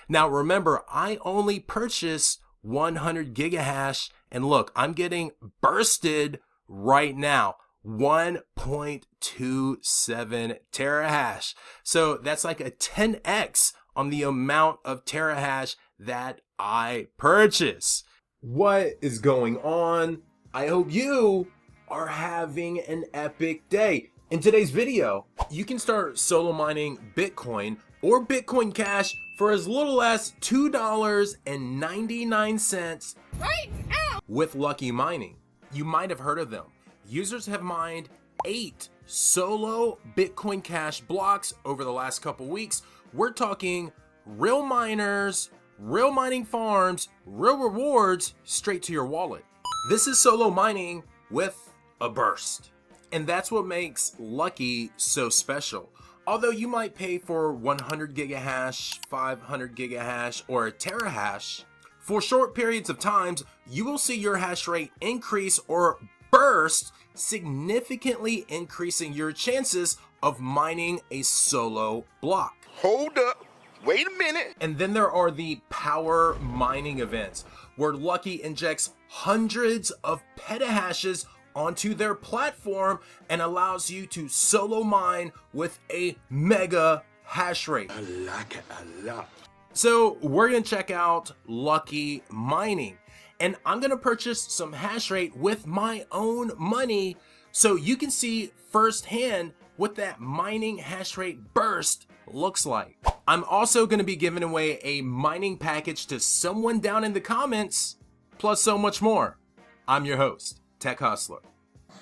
Now remember, I only purchased 100 gigahash, and look, I'm getting bursted right now. 1.27 terahash. So that's like a 10x on the amount of terahash that I purchase. What is going on? I hope you are having an epic day. In today's video, you can start solo mining Bitcoin or Bitcoin Cash for as little as $2.99 right now with Luqee Mining. You might have heard of them. Users have mined 8 solo Bitcoin Cash blocks over the last couple weeks. We're talking real miners, real mining farms, real rewards straight to your wallet. This is solo mining with a burst. And that's what makes Luqee so special. Although you might pay for 100 gigahash, 500 gigahash, or a terahash, for short periods of times, you will see your hash rate increase or burst, significantly increasing your chances of mining a solo block. Hold up, wait a minute. And then there are the power mining events, where Luqee injects hundreds of petahashes onto their platform and allows you to solo mine with a mega hash rate. I like it a lot. So we're gonna check out Luqee Mining, and I'm gonna purchase some hash rate with my own money so you can see firsthand what that mining hash rate burst looks like. I'm also gonna be giving away a mining package to someone down in the comments, plus so much more. I'm your host, TechHustler.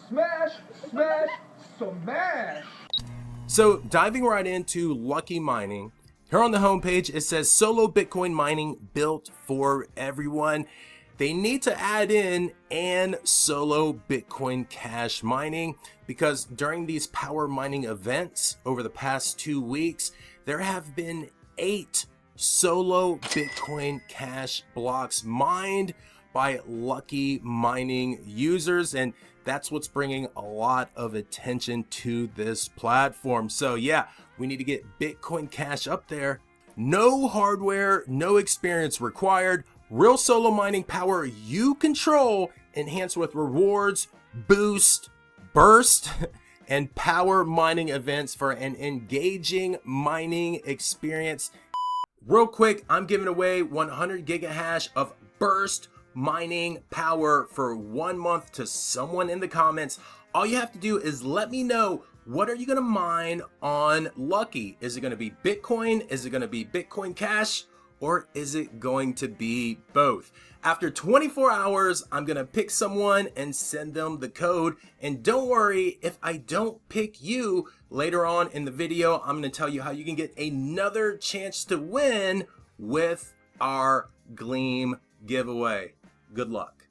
Smash, smash, smash! So diving right into Luqee Mining, here on the homepage it says solo Bitcoin mining built for everyone. They need to add in and solo Bitcoin Cash mining, because during these power mining events over the past 2 weeks, there have been 8 solo Bitcoin Cash blocks mined by Luqee Mining users, and that's what's bringing a lot of attention to this platform. So yeah, we need to get Bitcoin Cash up there. No hardware, no experience required. Real solo mining power you control, enhanced with rewards, boost, burst, and power mining events for an engaging mining experience. Real quick, I'm giving away 100 gigahash of burst mining power for 1 month to someone in the comments. All you have to do is let me know, what are you gonna mine on Luqee? Is it gonna be Bitcoin? Is it gonna be Bitcoin Cash? Or is it going to be both? After 24 hours, I'm gonna pick someone and send them the code. And don't worry, if I don't pick you, later on in the video, I'm gonna tell you how you can get another chance to win with our Gleam giveaway. Good luck.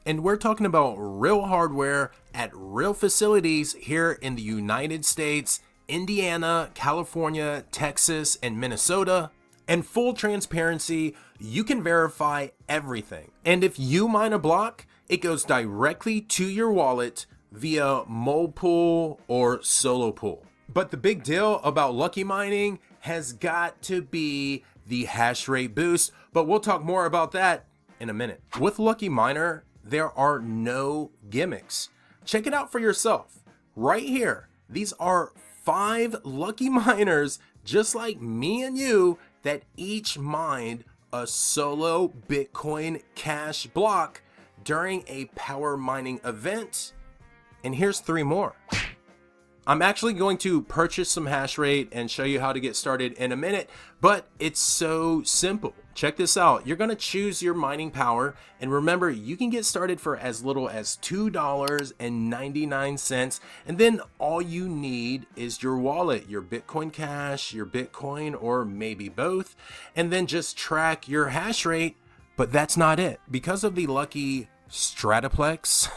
And we're talking about real hardware at real facilities here in the United States, Indiana, California, Texas, and Minnesota. And full transparency, you can verify everything. And if you mine a block, it goes directly to your wallet via mole pool or solo pool. But the big deal about Luqee Mining has got to be the hash rate boost, but we'll talk more about that in a minute. With Luqee Miner, there are no gimmicks. Check it out for yourself. Right here, these are 5 Luqee miners just like me and you that each mined a solo Bitcoin Cash block during a power mining event. And here's 3 more. I'm actually going to purchase some hash rate and show you how to get started in a minute, but it's so simple. Check this out. You're going to choose your mining power, and remember, you can get started for as little as $2.99, and then all you need is your wallet, your Bitcoin Cash, your Bitcoin, or maybe both, and then just track your hash rate. But that's not it. Because of the Luqee Strataplex,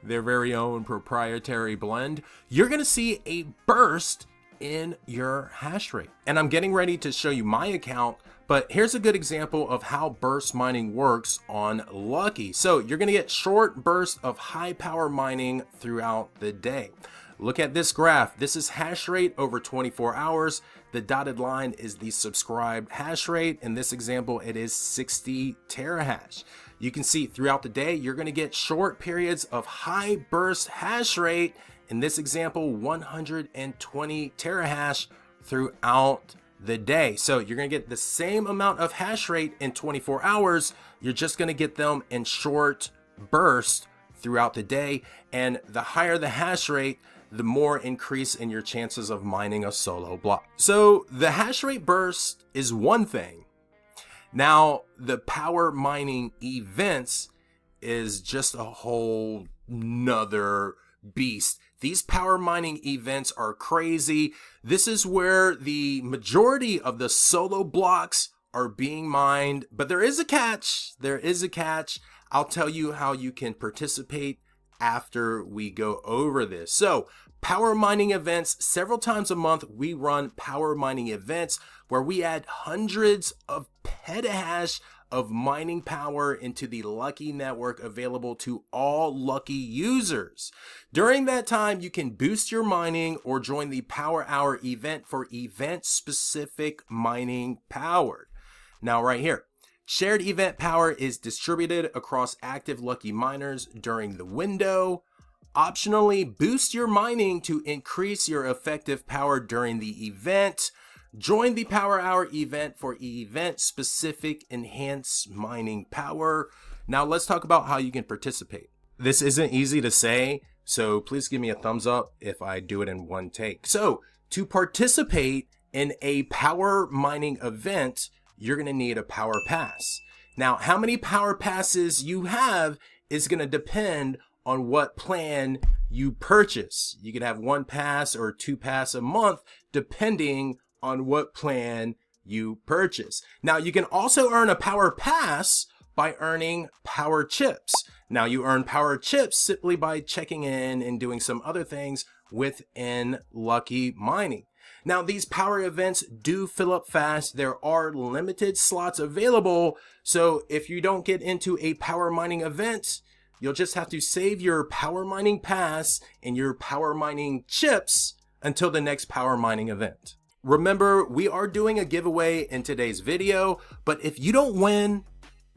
their very own proprietary blend, you're gonna see a burst in your hash rate. And I'm getting ready to show you my account, but here's a good example of how burst mining works on Luqee. So you're gonna get short bursts of high power mining throughout the day. Look at this graph. This is hash rate over 24 hours. The dotted line is the subscribed hash rate. In this example, it is 60 terahash. You can see throughout the day, you're going to get short periods of high burst hash rate. In this example, 120 terahash throughout the day. So you're going to get the same amount of hash rate in 24 hours. You're just going to get them in short bursts throughout the day. And the higher the hash rate, the more increase in your chances of mining a solo block. So the hash rate burst is one thing. Now, the power mining events is just a whole nother beast. These power mining events are crazy. This is where the majority of the solo blocks are being mined, but there is a catch. There is a catch. I'll tell you how you can participate after we go over this. So, power mining events, several times a month, we run power mining events where we add hundreds of petahash of mining power into the Luqee network available to all Luqee users. During that time, you can boost your mining or join the Power Hour event for event-specific mining power. Now, right here, shared event power is distributed across active Luqee miners during the window. Optionally, boost your mining to increase your effective power during the event. Join the Power Hour event for event-specific enhanced mining power. Now let's talk about how you can participate. This isn't easy to say, so please give me a thumbs up if I do it in one take. So to participate in a power mining event, you're gonna need a power pass. Now, how many power passes you have is gonna depend on what plan you purchase. You can have one pass or two pass a month, depending on what plan you purchase. Now, you can also earn a power pass by earning power chips. Now, you earn power chips simply by checking in and doing some other things within Luqee Mining. Now, these power events do fill up fast. There are limited slots available. So if you don't get into a power mining event, you'll just have to save your power mining pass and your power mining chips until the next power mining event. Remember, we are doing a giveaway in today's video, but if you don't win,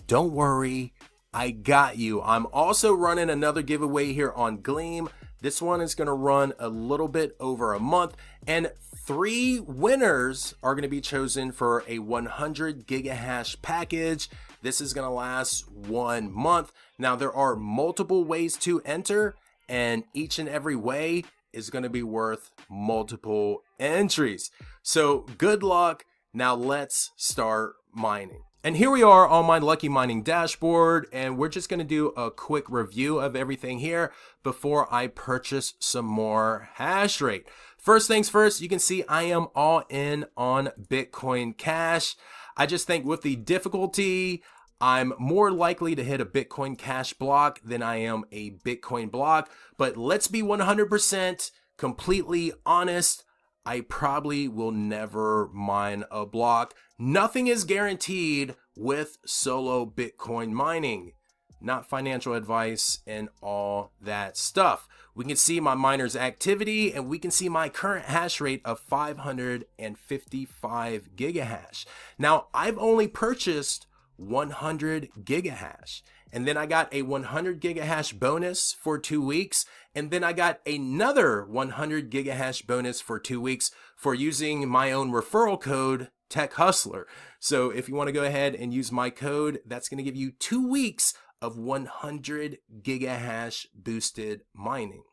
don't worry, I got you. I'm also running another giveaway here on Gleam. This one is gonna run a little bit over a month, and 3 winners are gonna be chosen for a 100 gigahash package. This is gonna last 1 month. Now, there are multiple ways to enter, and each and every way is going to be worth multiple entries. So good luck. Now let's start mining. And here we are on my Luqee Mining dashboard, and we're just going to do a quick review of everything here before I purchase some more hash rate. First things first, you can see I am all in on Bitcoin Cash. I just think with the difficulty, I'm more likely to hit a Bitcoin Cash block than I am a Bitcoin block. But let's be 100% completely honest. I probably will never mine a block. Nothing is guaranteed with solo Bitcoin mining. Not financial advice and all that stuff. We can see my miner's activity, and we can see my current hash rate of 555 gigahash. Now, I've only purchased 100 gigahash, and then I got a 100 gigahash bonus for 2 weeks, and then I got another 100 gigahash bonus for 2 weeks for using my own referral code TechHustler. So if you want to go ahead and use my code, that's going to give you 2 weeks of 100 gigahash boosted mining.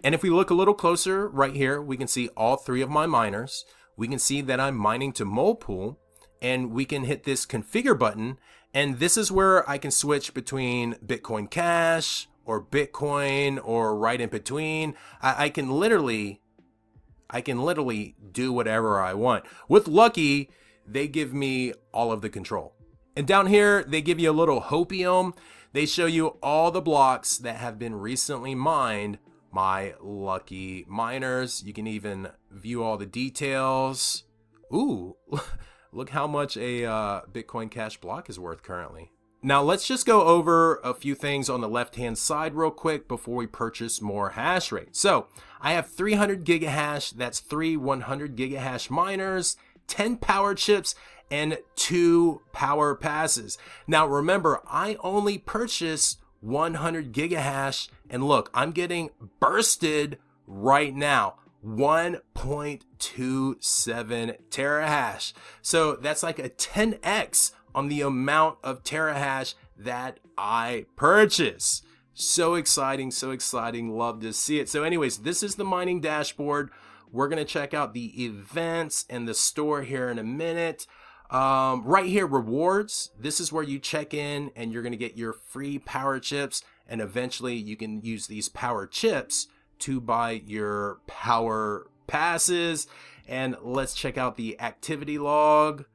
And if we look a little closer right here, we can see all 3 of my miners. We can see that I'm mining to Molepool, and we can hit this configure button, and this is where I can switch between Bitcoin Cash or Bitcoin or right in between. I can literally do whatever I want. With Luqee, they give me all of the control. And down here, they give you a little hopium. They show you all the blocks that have been recently mined by Luqee miners. You can even view all the details. Ooh, look how much a Bitcoin Cash block is worth currently. Now let's just go over a few things on the left-hand side real quick before we purchase more hash rate. So I have 300 gigahash, that's 3 100 gigahash miners, 10 power chips, and 2 power passes. Now remember, I only purchase 100 gigahash, and look, I'm getting bursted right now. 1.27 terahash. So that's like a 10x on the amount of terahash that I purchase. So exciting, so exciting. Love to see it. So anyways, this is the mining dashboard. We're going to check out the events and the store here in a minute. Right here, rewards. This is where you check in and you're going to get your free power chips. And eventually you can use these power chips to buy your power passes. And let's check out the activity log.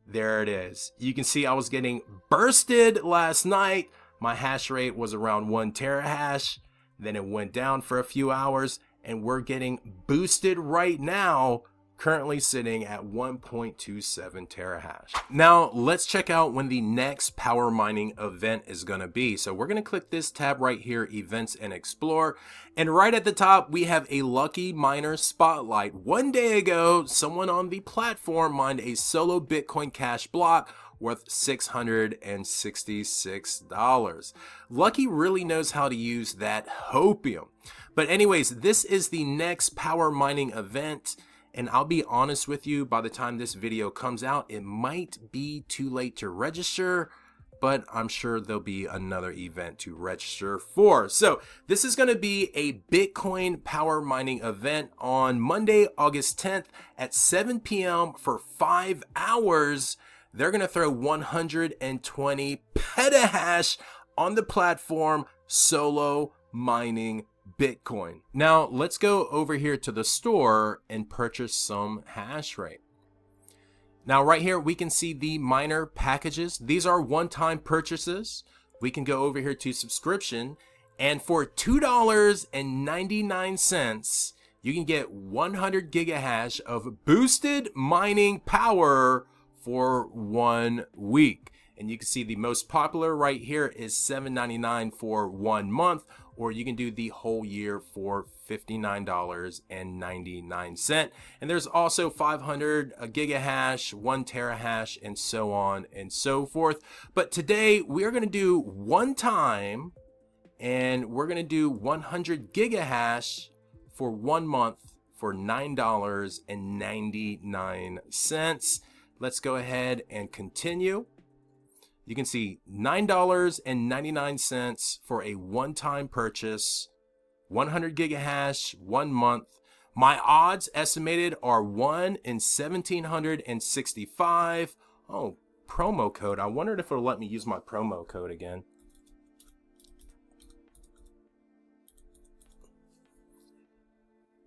There it is. You can see I was getting bursted last night. My hash rate was around 1 terahash. Then it went down for a few hours and we're getting boosted right now, currently sitting at 1.27 terahash. Now let's check out when the next power mining event is going to be. So we're going to click this tab right here, events and explore. And right at the top, we have a Luqee Miner spotlight. One day ago, someone on the platform mined a solo Bitcoin Cash block worth $666. Luqee really knows how to use that hopium. But anyways, this is the next power mining event. And I'll be honest with you, by the time this video comes out, it might be too late to register, but I'm sure there'll be another event to register for. So this is going to be a Bitcoin power mining event on Monday, August 10th at 7 p.m. for 5 hours. They're going to throw 120 petahash on the platform, solo mining Bitcoin. Now let's go over here to the store and purchase some hash rate. Now right here we can see the miner packages. These are one-time purchases. We can go over here to subscription, and for $2.99 you can get 100 gigahash of boosted mining power for 1 week. And you can see the most popular right here is $7.99 for 1 month, or you can do the whole year for $59.99. And there's also 500 gigahash, 1 terahash, and so on and so forth. But today we are going to do one time, and we're going to do 100 gigahash for 1 month for $9.99. Let's go ahead and continue. You can see $9.99 for a one-time purchase, 100 gigahash, 1 month. My odds estimated are 1 in 1,765. Oh, promo code. I wondered if it'll let me use my promo code again.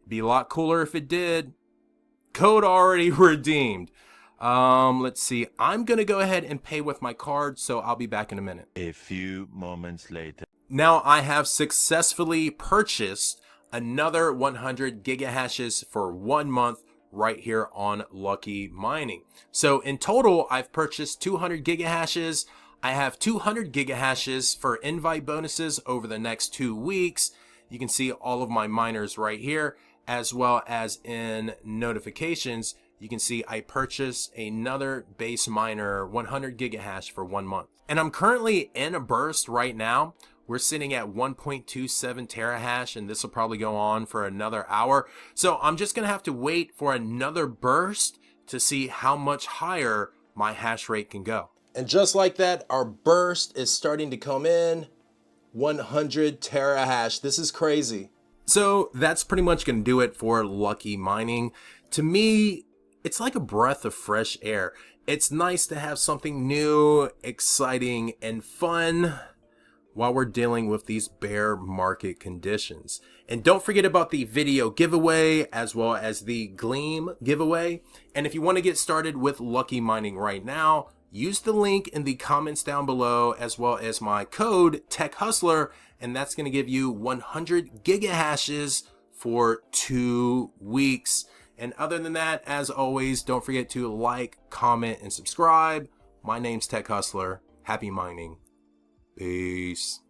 Be a lot cooler if it did. Code already redeemed. Let's see. I'm going to go ahead and pay with my card, so I'll be back in a minute. A few moments later. Now I have successfully purchased another 100 gigahashes for 1 month right here on Luqee Mining. So in total, I've purchased 200 gigahashes. I have 200 gigahashes for invite bonuses over the next 2 weeks. You can see all of my miners right here, as well as in notifications. You can see I purchased another base miner 100 gigahash for 1 month. And I'm currently in a burst right now. We're sitting at 1.27 terahash, and this will probably go on for another hour. So I'm just going to have to wait for another burst to see how much higher my hash rate can go. And just like that, our burst is starting to come in. 100 terahash. This is crazy. So that's pretty much going to do it for Luqee Mining. To me, it's like a breath of fresh air. It's nice to have something new, exciting, and fun while we're dealing with these bear market conditions. And don't forget about the video giveaway as well as the Gleam giveaway. And if you want to get started with Luqee Mining right now, use the link in the comments down below as well as my code TechHustler, and that's going to give you 100 gigahashes for 2 weeks. And other than that, as always, don't forget to like, comment, and subscribe. My name's TechHustler. Happy mining. Peace.